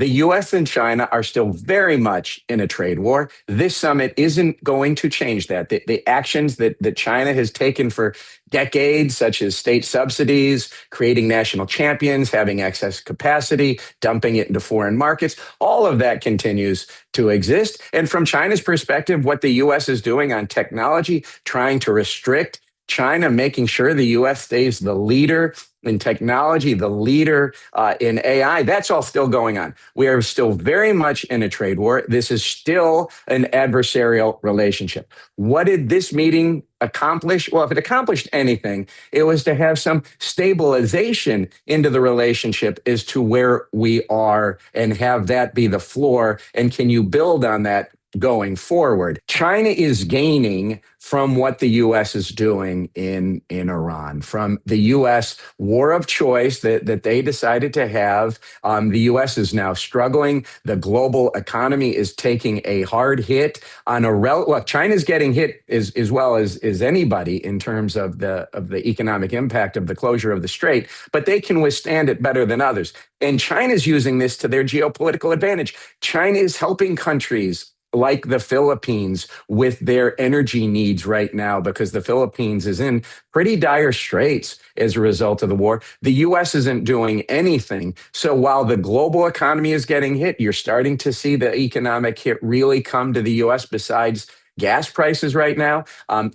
The US and China are still very much in a trade war. This summit isn't going to change that. The actions that China has taken for decades, such as state subsidies, creating national champions, having excess capacity, dumping it into foreign markets, all of that continues to exist. And from China's perspective, what the US is doing on technology, trying to restrict China, making sure the US stays the leader in technology, the leader in AI, that's all still going on. We are still very much in a trade war. This is still an adversarial relationship. What did this meeting accomplish? Well, if it accomplished anything, it was to have some stabilization into the relationship as to where we are and have that be the floor. And can you build on that going forward? China is gaining from what the U.S. is doing in Iran, from the U.S. war of choice that they decided to have. The U.S. is now struggling. The global economy is taking a hard hit on well, China's getting hit as well as anybody in terms of the economic impact of the closure of the strait, but they can withstand it better than others. And China's using this to their geopolitical advantage. China is helping countries like the Philippines with their energy needs right now, because the Philippines is in pretty dire straits as a result of the war. The U.S. isn't doing anything. So while the global economy is getting hit, you're starting to see the economic hit really come to the U.S. besides gas prices right now.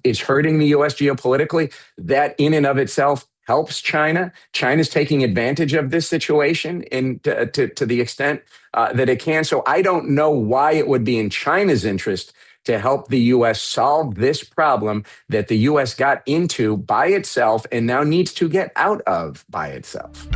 It's hurting the U.S. geopolitically. That in and of itself helps China. China's taking advantage of this situation to the extent that it can. So I don't know why it would be in China's interest to help the U.S. solve this problem that the U.S. got into by itself and now needs to get out of by itself.